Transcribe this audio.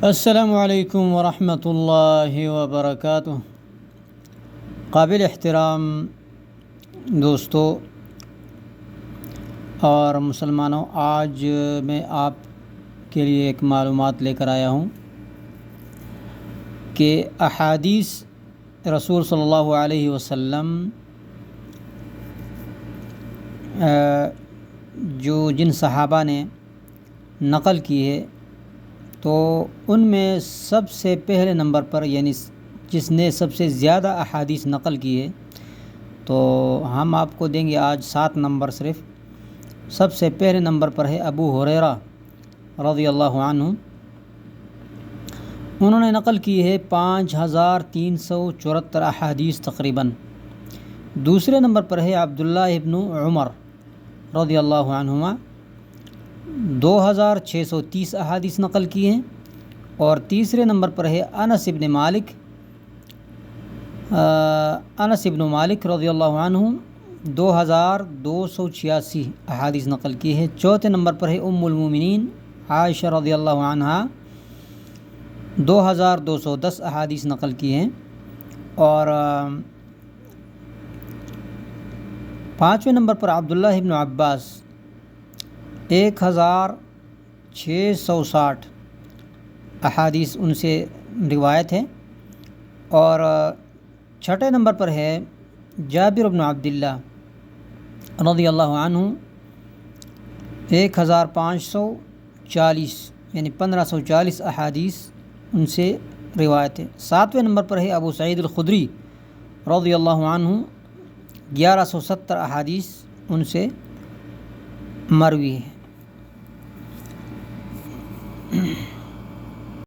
السلام علیکم ورحمۃ اللہ وبرکاتہ۔ قابل احترام دوستوں اور مسلمانوں، آج میں آپ کے لیے ایک معلومات لے کر آیا ہوں کہ احادیث رسول صلی اللہ علیہ وسلم جن صحابہ نے نقل کی ہے تو ان میں سب سے پہلے نمبر پر، یعنی جس نے سب سے زیادہ احادیث نقل کی ہے، تو ہم آپ کو دیں گے آج 7 نمبر صرف۔ سب سے پہلے نمبر پر ہے ابو ہریرہ رضی اللہ عنہ، انہوں نے نقل کی ہے 5374 احادیث تقریباً۔ دوسرے نمبر پر ہے عبداللہ ابن عمر رضی اللہ عنہما، 2630 احادیث نقل کی ہیں۔ اور تیسرے نمبر پر ہے انس ابن مالک رضی اللہ عنہ، 2286 احادیث نقل کی ہے۔ چوتھے نمبر پر ہے ام المومنین عائشہ رضی اللہ عنہا، 2210 احادیث نقل کی ہیں۔ اور پانچویں نمبر پر عبداللہ ابن عباس، 1660 احادیث ان سے روایت ہے۔ اور چھٹے نمبر پر ہے جابر بن عبداللہ رضی اللہ عنہ، 1540 یعنی 1540 احادیث ان سے روایت ہے۔ ساتویں نمبر پر ہے ابو سعید الخدری رضی اللہ عنہ، 1170 احادیث ان سے مروی ہے۔